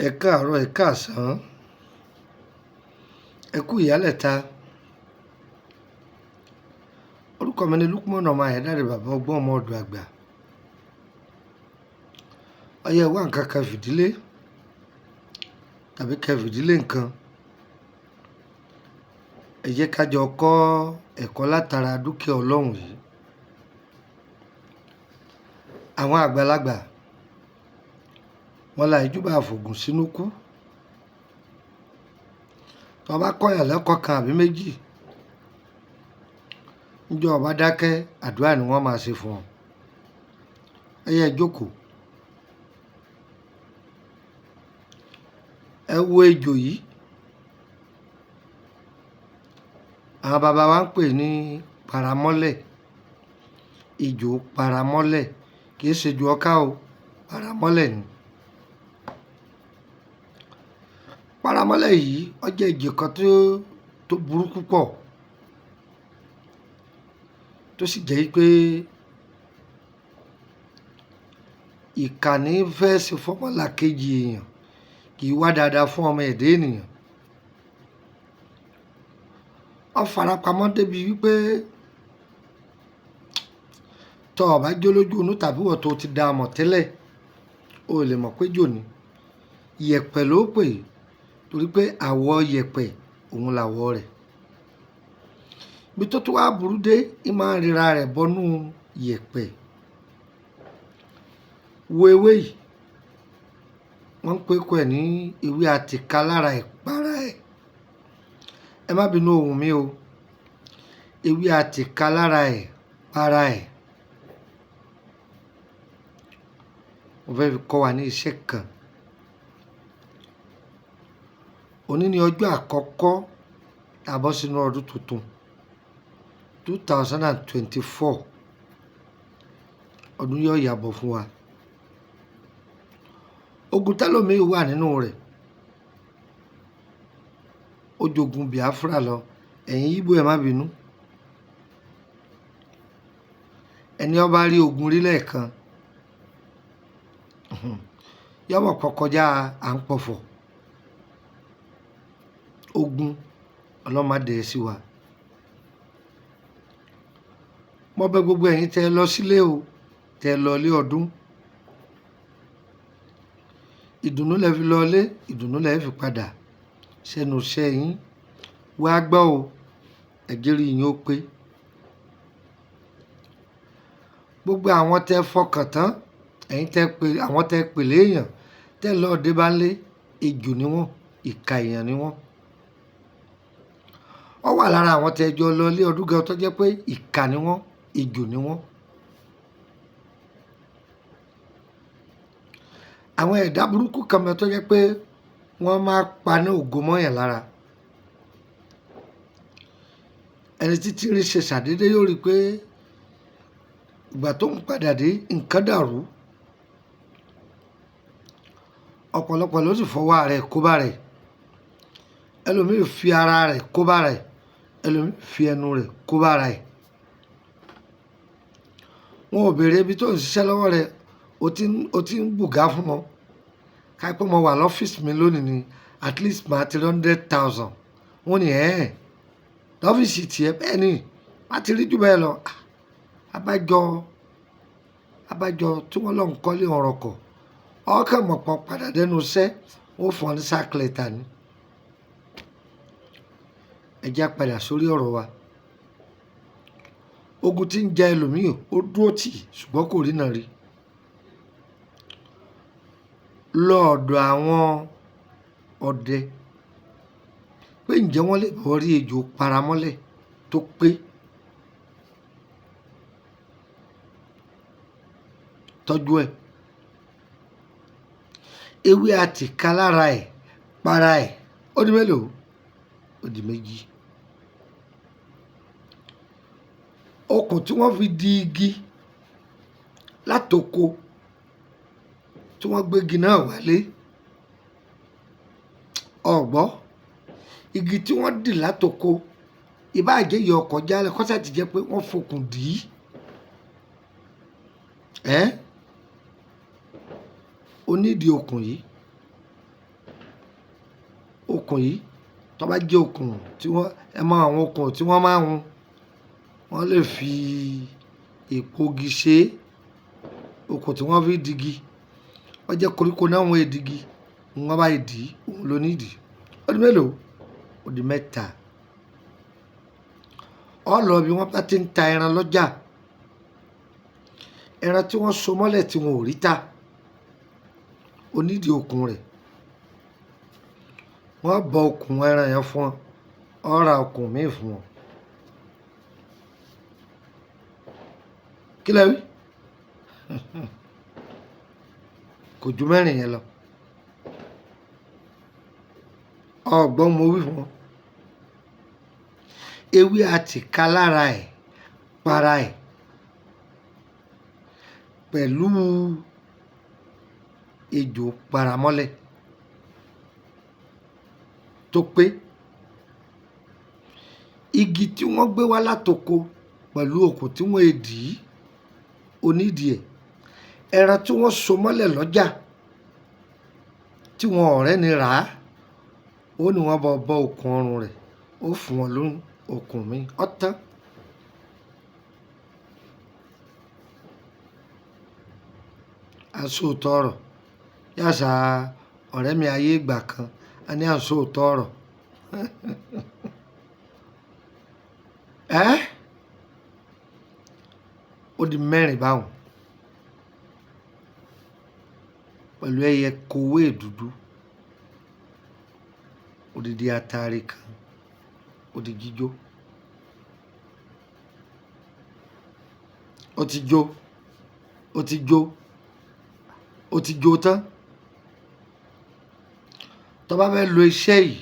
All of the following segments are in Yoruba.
Ẹ káàárọ̀, ẹ káàsán, ẹ kú ìyálẹ̀ta. Orúkọ mi ni Lukman ọmọ Ayédáre bàbá ọgbọ́n ọmọ ọ̀dọ̀ àgbà. Ọyẹ wá nǹkan kan fìdílé tàbí kẹ fìdílé nǹkan. Ẹ jẹ́ ká jọ kọ́ ẹ̀kọ́ látara dúkìá Ọlọ́run yìí. Àwọn àgbàlagbà wọn la ìjúbà àfògùn sínú kú. Tó bá kọ́yàn lẹ́kọ̀ọ́ kan àbí méjì, níjọ́ ọba dákẹ́ àdúrà ni wọ́n máa ṣe fún ọ. Ẹ yẹ jókòó. Ẹ wo ejò yìí. Àwọn bàbá wa ń pè ní paramọ́lẹ̀. Ejò paramọ́lẹ̀ kì í ṣe ju ọká o, paramọ́lẹ̀ ni. Paramọ́lẹ̀ yìí ó jẹ́ ejò kan tó burú púpọ̀, tó sì jẹ́ pé ìkànnì fẹ́ ṣe fọ́mọlàkejì èèyàn kì í wá dáadáa fún ọmọ ẹ̀dá ènìyàn. Ó farapamọ́ débi wípé tó o bá jó lójú inú tàbí wọ́n tó ti dá a mọ̀ tẹ́lẹ̀, o lè mọ̀ pé jò ní. Yẹ̀pẹ̀ ló pè é, torí pé àwọ̀ yẹ̀pẹ̀ òun làwọ̀ rẹ̀. Ibi tó tún wá burú dé, í máa ń rira rẹ̀ bọ́nú yẹ̀pẹ̀. Wo ewé yìí, wọ́n ń pè kọ́ ẹ̀ ní ewé àtìká lára ìpara ẹ̀. Ẹ má bínú ohùn mi o. Ewé àtìká lára ẹ̀, para ẹ̀. Mo fẹ́ fi kọ́ wa ní iṣẹ́ kan. Òní ni ọjọ́ àkọ́kọ́ tá a bọ́ sínú ọdún tuntun 2024. Ọdún yóò yàbọ̀ fún wa. Ogun tẹ́lòmíì wà nínú rẹ̀. Ó jogun Biafra lọ. Ẹ̀yin Ìgbò ẹ má bínú. Ẹni ó bá rí ogun rí lẹ́ẹ̀kan, yọmọ pọ̀ kọjá à ń pọ̀fọ̀. Ogun ọlọ́mọdé sí wa. Mo bẹ̀ gbogbo ẹ̀yin tẹ́ lọ sílé o, tẹ́ lọ ilé ọdún. Ìdùnnú lẹ fi lọ ilé, ìdùnnú lẹ fi padà sẹ́nu iṣẹ́ yín. Wá gbọ́ o, ẹ̀jẹ̀rí yín ó pé. Gbogbo àwọn tẹ́ fọkàn tán, ẹ̀yin tẹ́ pè, àwọn tẹ́ pè léèyàn, tẹ́ lọ dé bá lé, ejò ni wọ́n, ìkà èèyàn ni wọ́n. Ó wà lára àwọn tẹ́ jọ lọ ilé ọdún gan tó jẹ́ pé ìkà ni wọ́n, ejò ni wọ́n. Àwọn ẹ̀dá burúkú kan mẹ́ tó jẹ́ pé wọ́n máa paná ògo mọ́yàn lára. Ẹni títí rí ṣe ṣàdédé yóò rí pé ìgbà tó ń padà dé nǹkan dàrú. Ọ̀pọ̀lọpọ̀ ló sì fọwọ́ rẹ̀ kó bá rẹ̀. Ẹlòmíì fi ara rẹ̀ kó bá rẹ̀. Ẹlòmíì fi ẹnu rẹ̀ kó bá rẹ̀. Wọn ò béèrè ibi tó ń ṣiṣẹ́ lọ́wọ́ rẹ̀, o ti ń bùgá fún wọn. Káìpẹ́ mo wà lọ́fíìsì mi lónìí ni at least máa ti 100,000. Wọ́n ní lọ́fíìsì tiẹ̀ bẹ́ẹ̀ ni má ti rí jù bẹ́ẹ̀ lọ. Abájọ tí wọ́n lọ ń kọ́lé ọ̀rọ̀ kọ̀. Ọkàn mọ̀pọ̀ padà dẹnu iṣẹ́, ó fún ọ ní sack letter ni. Ẹ jẹ́ á padà sórí ọ̀rọ̀ wa. Ogun tí ń jẹ ẹlòmíì ó dúró tì ṣùgbọ́n kò rí náà rí. Lọ́ọ̀dọ̀ àwọn ọdẹ pé ǹjẹ́ wọ́n lè bọ́ rí ejò paramọ́lẹ̀ tó pé. Tọ́jú ẹ̀. Ewé àtìká lára ẹ̀, para ẹ̀, ó di mélòó? Ó di méjì. Okùn tí wọ́n fi di igi látoko tí wọ́n gbégi náà wálé. Ọ̀gbọ́, igi tí wọ́n dì látoko, ìbáàjẹ́ yọ ọkọ̀ jálẹ̀ kọ́sà ti jẹ́ pé wọ́n fokùn dì í. Ó nídìí okùn yìí. okùn yìí tó bá jẹ́ okùn tí ẹ mọ àwọn okùn tí wọ́n máa ń hun, wọ́n lè fi èpo igi ṣe okùn tí wọ́n fi digi, wọ́n jẹ́ koríko náà wọ́n èdigi, wọ́n bá ìdí òun ló ní ìdí. Ó di mélòó? Ó di mẹ́ta. Ọ lọ bí wọ́n bá ti ń ta ẹran lọ́jà, ẹran tí wọ́n so mọ́lẹ̀ tí wọn ò rí tà, onídìí okùn rẹ̀, wọ́n bọ okùn ẹran yẹn fún ọ, ra okùn míì fún ọ. Kí lẹ wí? Kò ju mẹ́rin yẹn lọ. Ọgbọ́n mo wí fún ọ. Ewé àtìká lára ẹ̀, para ẹ̀ pẹ̀lú ejò paramọ́lẹ̀ tó pé, igi tí wọ́n gbé wá látoko pẹ̀lú okùn tí wọ́n èdì onídìí ẹ̀, ẹran tí wọ́n so mọ́lẹ̀ lọ́jà tí wọn ọ̀rẹ́ ni rà á, ó ní wọ́n bọ́ okùn ọrùn rẹ̀, ó fún wọn lóhùn okùn mi ọ̀tán. Àsòótọ́ ọ̀rọ̀ yàtọ̀ ọ̀rẹ́ mi ayé ìgbà kan, a ní àsòótọ́ ọ̀rọ̀. Ó di mẹ́rin báwọn pẹ̀lú ẹyẹ kowé dúdú, odidi atare kan, ó di jíjó. Ó ti jó, ó ti jó, ó ti jó tán. Tó bá fẹ́ lo iṣẹ́ yìí,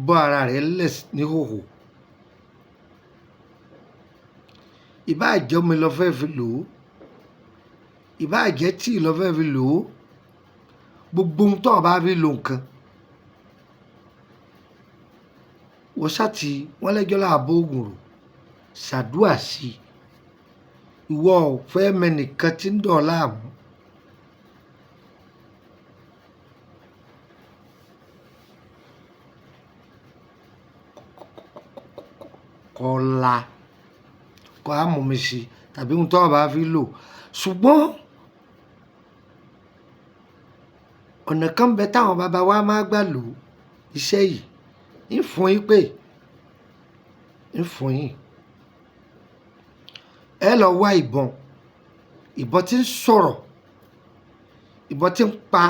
bọ́ ara rẹ̀ lẹ̀ ní hòhò. Ìbá jẹ́ omi lọ fẹ́ fi lò ó, ìbá jẹ́ tíì lọ fẹ́ fi lò ó, gbogbo ohun tó bá fi lo nǹkan, wọ́n ṣáàtì wọ́n lẹ́jọ́ láàbò ògùn rò, ṣàdúà sí i. Ìwọ ò fẹ́ mẹ́nìkan tí ń dọ̀ láàmú. Kọ́la kọ́ á mú mi sí tàbí ohun tó bá fi lò. Ṣùgbọ́n ọ̀nà kan bẹ táwọn bàbá wa máa gbà lò iṣẹ́ yìí, ń fún yín pé ń fún yín. Ẹ lọ wá ìbọn tí ń sọ̀rọ̀, ìbọn tí ń pa,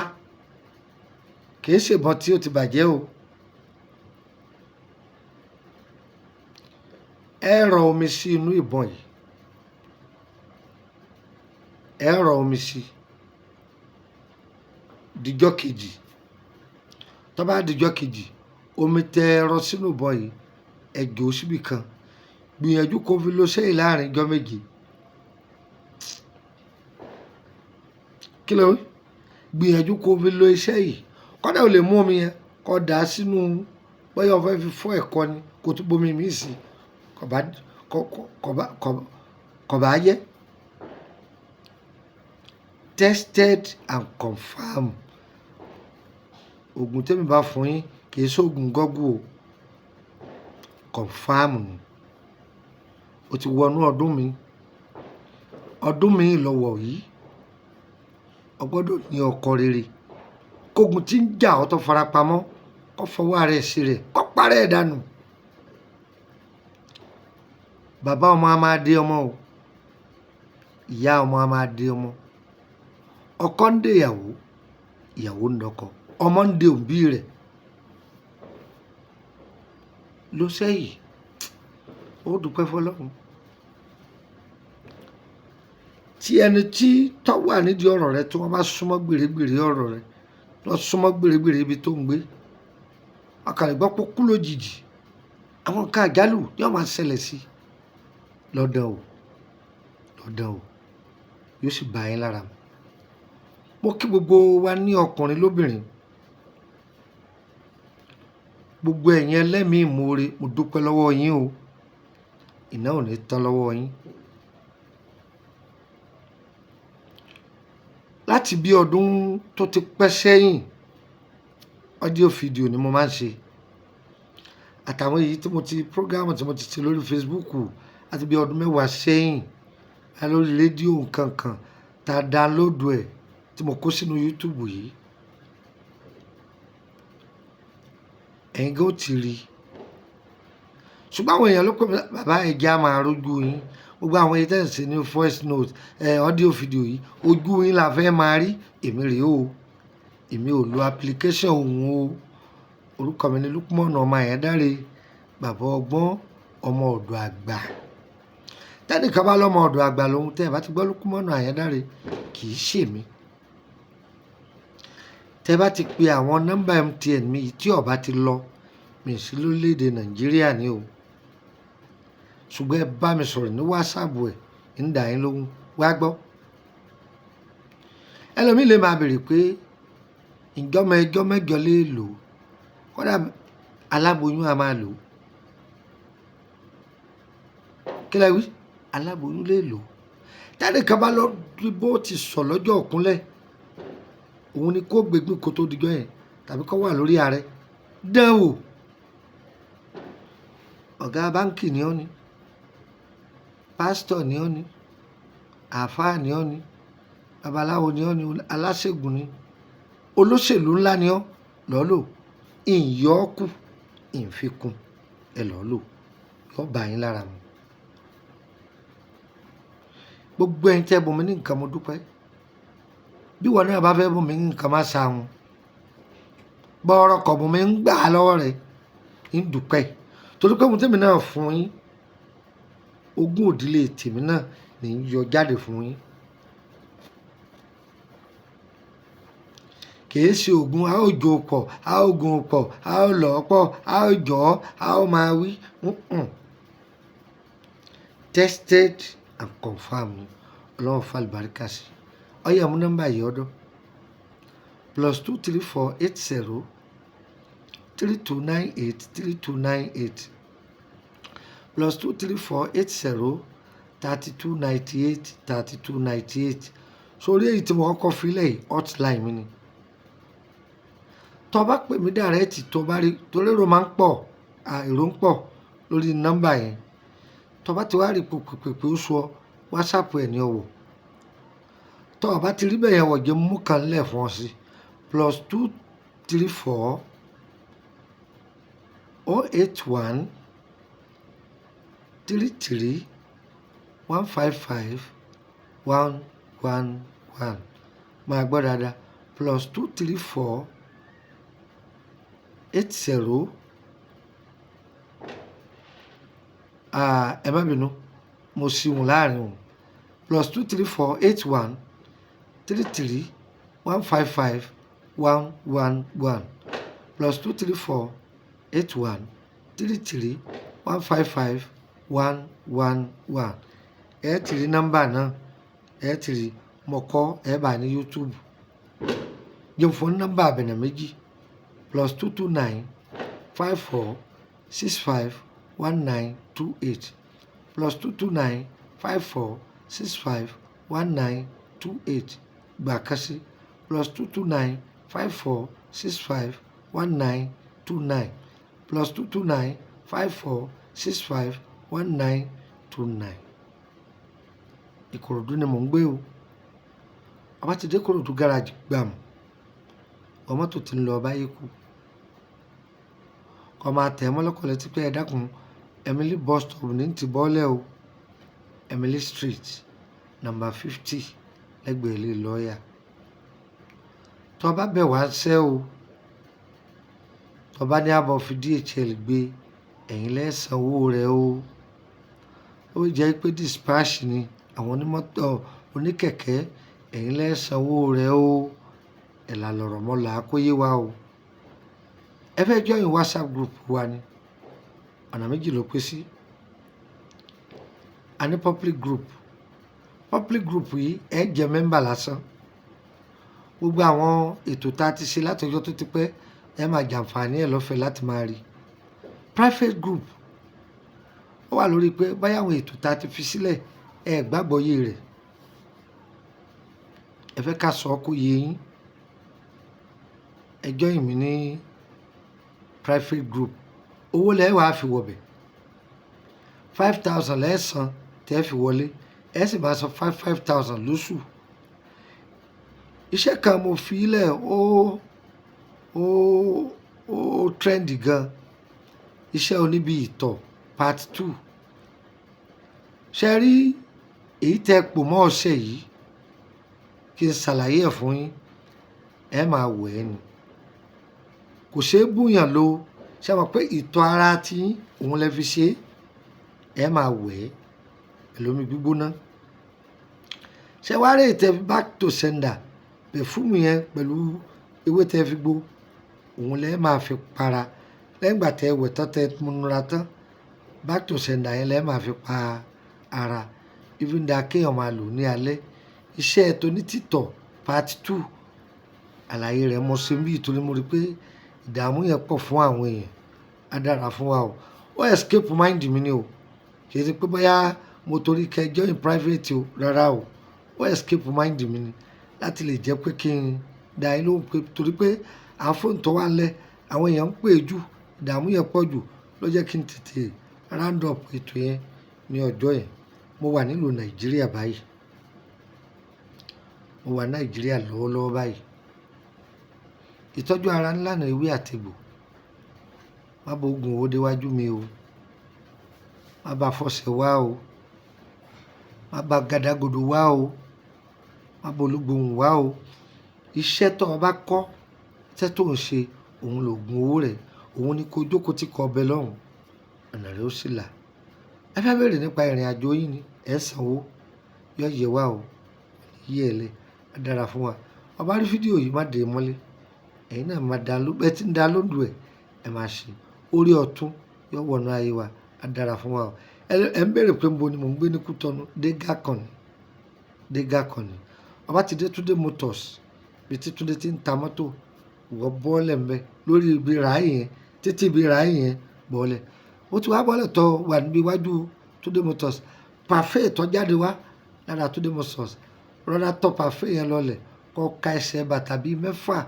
kìí ṣe ìbọn tí ó ti bàjẹ́ o. Ẹ rọ omi sí inú ìbọn yìí, ẹ rọ omi sí dijọ́ kejì. Tó bá dijọ́ kejì, omi tẹ ẹ rọ sínú ìbọn yìí, ẹ jò ó síbì kan. Gbìyànjú kó fi lo sẹ́yìn láàrin ijọ́ méje. Kí ló wí? Gbìyànjú kó fi lo iṣẹ́ yìí. Kọ́dà ò lè mú omi yẹn kó dà á sínú, bóyá o fẹ́ fi fọ́ ẹ̀kọ ni, kó tún bomi mí sí i, kò bá yẹ. Tested and confirmed. Ògùn tẹ́mi bá fún yín kì í ṣoògùn gọ́gù o, confirm ni. O ti wọnú ọdún mi lọ́wọ́ yìí, o gbọ́dọ̀ ní ọkọ rere. Kógun tí ń jà ọ́ tó farapamọ́, kó fọwọ́ ara ẹ̀ sí rẹ̀, kó parẹ́ ẹ̀ dànù. Bàbá ọmọ a máa dé ọmọ o, ìyá ọmọ a máa dé ọmọ. Ọkọ ń dé ìyàwó, ìyàwó ń dọkọ, ọmọ ń dé òbí rẹ̀. Ló sẹ́yìn, ó dúpẹ́ fọlọ́run. Tí ẹni tí tó wà nídìí ọ̀rọ̀ rẹ tí wọ́n bá súnmọ́ gbèrègbèrè ọ̀rọ̀ rẹ, lọ súnmọ́ gbèrègbèrè ibi tó ń gbé, ọkàn rẹ̀ gbọ́ pé kú lójijì, àwọn nǹkan àjálù yóò máa ṣẹlẹ̀ sí i. Lọ́dọ̀ o, yóò sì bá yín lára mu. Mo kí gbogbo wa ní ọkùnrin lóbìnrin, gbogbo ẹ̀yin ẹlẹ́mìí ìmoore, mo dúpẹ́ lọ́wọ́ yín o. Iná ò ní tán lọ́wọ́ yín. Láti bí ọdún tó ti pẹ́ sẹ́yìn, ó audio video ni mo máa ń ṣe àtàwọn èyí tí mo ti program tí mo ti ṣe lórí Facebook àti bí ọdún mẹ́wàá sẹ́yìn lórí rédíò nǹkan kan tá a download ẹ̀ tí mo kó sínú YouTube yìí ẹ̀yin gan ó ti rí ṣùgbọ́n àwọn èèyàn ló pè mí bàbá ẹ̀jẹ̀ á máa rójú yín gbogbo àwọn èyí tẹ̀sí ní voice note audio video yìí ojú yín la fẹ́ máa rí èmi rèé o èmi ò lo application òun o orúkọ mi ni Lukman ọmọ Àyándáré bàbá ọgbọ́n ọmọ ọ̀dọ̀ àgbà tẹ́nìkan bá lọ́mọ ọ̀dọ̀ àgbà lòun tẹ́ ẹ bá ti gbọ́ Lukman Àyándáré kì í ṣèmi tẹ́ bá ti pe àwọn nọ́mbà MTN mi tí ó bá ti lọ mi sí lórílẹ̀‐èdè Nàìjíríà ni o ṣùgbọ́n ẹ bá mi sọ̀rọ̀ ní WhatsApp ẹ̀ ń dà yín lóhùn wá gbọ́ ẹlòmíì lè máa béèrè pé ìjọmọ ẹjọ́ mẹ́jọ lè lò kódà aláboyún a máa lò kí lẹ wí aláboyún lè lò táde kan bá lọ bó ti sọ lọ́jọ́ òkúnlẹ̀ òun ni kó gbégbín kó tó dijọ́ yẹn tàbí kó wà lórí ààrẹ dán wò ọ̀gá báńkì ni ó ní pásítọ̀ ni ó ní àáfàá ni ó ní babaláwo ni ó ní aláṣègùn ni olóṣèlú ńlá ni ó lọ́ọ́ lò ìyọ́kù ìfikùn ẹ lọ́ọ́ lò yọ́ bá yín lára mu gbogbo ẹ̀yin tẹ́ bùn mí ní nǹkan mo dúpẹ́ bí wọn náà bá fẹ́ bùn mí ní nǹkan má sa wọn bọ́ọ̀rọ̀ kọ̀ bùn mí ń gbà á lọ́wọ́ rẹ̀ ń dúpẹ́ torí pé mo tẹ́mi náà fún yín ogún òdílé tèmi náà ní yọ jáde fún yín kìí ṣe oògùn a ó jò pọ̀ a ó gun pọ̀ a ó lọ̀ pọ̀ a ó jọ̀ ọ́ a ó máa wí tested and confirmed ọlọ́run fàlùbáríkà sí ọyẹ mú nọ́mbà yìí ọdún +23480 3298 3298 +23480 3298 3298 sórí èyí tí mo kọ́kọ́ fi lẹ́yìn hotline mi ni tó bá pè mí dàrẹ́tì tó bá rí torí èrò máa ń pọ̀ èrò ń pọ̀ lórí nọ́mbà yẹn tó bá ti wá rí pèpèpè ó sọ whatsapp ẹ̀ ní ọ̀wọ̀ tó bá ti rí bẹ́ẹ̀ yẹn wọ̀ jẹ́ mú kan lẹ̀ fún ọ sí +234 081 33 155 111 máa gbọ́ dáadáa +234 80 ẹ má bínú mo sì wùn láàrin o +234 81 33 155 111 +234 81 33 155 111 ẹ ti rí nọ́mbà náà ẹ ti rí mọ̀kọ́ ẹ bá ní YouTube jẹun fún nọ́mbà àbẹ̀nẹ̀ méjì +229 54 65 1928 +229 54 65 1928 gbà kásí +229 54 65 1929 +229 54 65 1929 Ìkòròdú ni mò ń gbé o ọba ti dé Ìkòròdú gáràjì gbàm ọmọ tó ti ń lọ báyé kú kọ́ máa tẹ̀ mọ́lọ́kọ̀ létí pé ẹ dákun Emily bus stop ní ti bọ́lẹ̀ o Emily Street number 50 lẹ́gbẹ̀ẹ́ ilé lọ́ọ̀yà tó bá bẹ̀ wá ṣẹ́ o tó bá ní àbọ̀ fi DHL gbé ẹ̀yin lẹ́sànwó rẹ̀ o ó jẹ́ pé dispatch ni àwọn onímọ́tò oníkẹ̀kẹ́ ẹ̀yin lẹ́sànwó rẹ̀ o ẹ̀là lọ̀rọ̀ mọ́lá kó yé wa o ẹ fẹ́ join WhatsApp group wa ni ọ̀nà méjì ló pín sí a ní public group yìí ẹ jẹ́ mẹ́mbà lásán gbogbo àwọn ètò tá a ti ṣe látọjọ́ tó ti pẹ́ ẹ máa jàǹfààní ẹ̀ lọ́fẹ̀ẹ́ láti máa rí private group ó wà lórí pé báyà àwọn ètò tá a ti fi sílẹ̀ ẹ gbàgbọ́ yé rẹ̀ ẹ fẹ́ ká sọ ọ́ kó yé yín ẹ join mi ní private group owó lẹ́ẹ̀ wàá fi wọ̀bẹ̀ 5,000 lẹ́ẹ̀sán tẹ́ fi wọlé ẹ sì máa san 5,000 lóṣù. Iṣẹ́ kan mo fi ilẹ̀ ó trend gan, iṣẹ́ oníbi ìtọ̀ part 2. Ṣe rí èyí tẹ́ pò mọ́ ọṣẹ yìí kí n ṣàlàyé ẹ̀ fún yín, ẹ máa wẹ̀ ẹ́ ni, kò ṣeé búyàn lò. Ṣe mọ̀ pé ìtọ̀ ara tí òun lẹ fi ṣe, ẹ máa wẹ̀ ẹ́ pẹ̀lú omi gbígbóná. Ṣé wàá rí ètè back to sender pẹ̀fúmù yẹn pẹ̀lú ewé tẹ́ fi gbó, òun lẹ máa fi para lẹ́yìn ìgbà tẹ́ wẹ̀ tán tẹ́ múnura tán. Back to sender yẹn lẹ máa fi pa ara. Even da kéèyàn máa lò ní alẹ́. Iṣẹ́ tó ní títọ̀ part 2 àlàyé rẹ̀ mo ṣe bí ìtorí mo rí pé ìdààmú yẹn pọ̀ fún àwọn èèyàn. Á dára fún wa o. Ó escape mind mi ni o, kì í ṣe pé bóyá mo torí kẹ́ join private o, rárá o. Ó escape mind mi ni láti lè jẹ́ pé kí n dá yín lóhùn pé torí pé àwọn fóònù tó wà ńlẹ̀ àwọn èèyàn ń pè jù, ìdààmú yẹn pọ̀ jù ló jẹ́ kí n tètè round up ètò yẹn ní ọjọ́ yẹn. Mo wà nílùú Nàìjíríà báyìí, mo wà Nàìjíríà lọ́wọ́lọ́wọ́ báyìí. Ìtọ́jú ara ńlá náà ewé àtegbò. Má bá oògùn owó déwájú mi o, má bá fọṣẹ wá o, má bá gàdàgodo wá o, má bá olúgbòhùn wá o. Iṣẹ́ tó o bá kọ́, iṣẹ́ tó ń ṣe, òun lòògùn owó rẹ̀, òun ni kó jókòó tí kò ọbẹ̀ lọ́hùn, ọ̀nà rẹ̀ ó sì là. Ẹ fẹ́ bèrè nípa ìrìn àjò yín ni, ẹ sanwó, yọ yẹ wá o, yí ẹ lẹ, á dára fún wa. Ọba rí fídíò yìí má dé mọ́lé, ẹ̀yin náà máa ẹ ti ń download ẹ̀, ẹ máa ṣe orí ọ̀tún yọ wọnú ayé wa, á dára fún wa o. Ẹ ń bèrè pé mo ni mò ń gbé ní Kútọ́nù, Dégàkànnì. Ọba ti dé Túndé Motors bí tí Túndé ti ń ta mọ́tò, wọ́ bọ́ọ̀lẹ̀ ń bẹ lórí ibi ràáyì yẹn, títí ibi ràáyì yẹn bọ́ọ̀lẹ̀. Ó ti wá bọ́ọ̀lẹ̀ tó wà níbi iwájú Túndé Motors, parfait tó jáde wá lára Túndé Motors, rọ́lá tọ́ parfait yẹn lọlẹ̀ kọ́ ka ẹsẹ̀ bàtà bíi 6.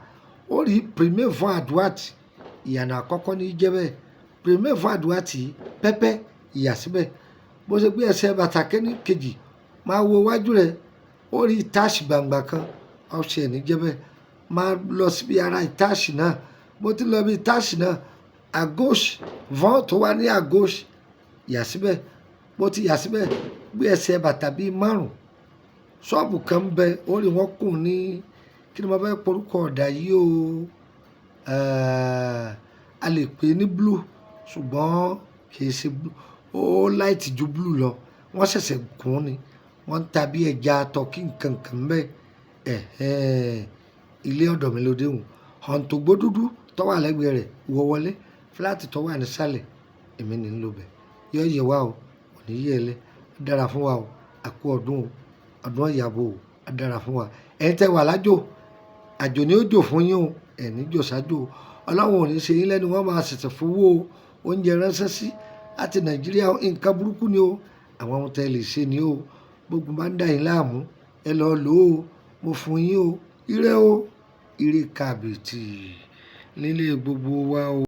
Ó rí premier fún àdúràtì, ìyànà àkọ́kọ́ ní jẹ́bẹ̀, premier fún àdúràtì pẹ́pẹ́ ìyà síbẹ̀. Bó ṣe gbé ẹsẹ̀ bàtà kejì máa wo iwájú rẹ̀, ó rí ìtáàṣì gbangba kan ọ̀ṣẹ̀ ní jẹ́bẹ̀. Máa lọ síbi ara ìtáàṣì náà, bó ti lọ bí ìtáàṣì náà, à gauche vent tó wà ní à gauche yà síbẹ̀. Bó ti yà síbẹ̀, gbé ẹsẹ̀ bàtà bíi 5. Ṣọ́ọ̀bù kan ń bẹ, ó rí wọn kùn ní kí ni mo fẹ́ porúkọ ọ̀dà yìí o, a lè pè é ní blue ṣùgbọ́n kì í ṣe blue, ó light ju blue lọ. Wọ́n ṣẹ̀ṣẹ̀ kùn ni, wọ́n ń ta bí ẹja tọ́kì nkankan bẹ́ẹ̀. Ilé ọ̀dọ̀ mi ló dé hùn. Òǹtògbó dúdú tó wà lẹ́gbẹ̀ẹ́ rẹ̀ wọ wọlé, fúláàtì tó wà nísàlẹ̀ èmi ní ń lò bẹ̀. Yọ yẹ wá o, kò ní yẹ ẹ lẹ́, á dára fún wa o. Àkú ọdún o, ọdún ìyàbò o, á dára fún wa. Ẹ̀yin tẹ́ wà lájò, àjò ni ó jò fún yín o, ẹ̀ ní jò sájò o. Ọlọ́run ò ní ṣe yín lẹ́nu, wọ́n máa ṣẹ̀ṣẹ̀ fowó oúnjẹ ránṣẹ́ sí láti Nàìjíríà. Nǹkan burúkú ni o, àwọn ohun tẹ́ lè ṣe ni o. Gbogbo máa ń dà yín láàmú, ẹ lọ lò ó, mo fún yín o. Ire o, ire kàbìtì nílé gbogbo wa o.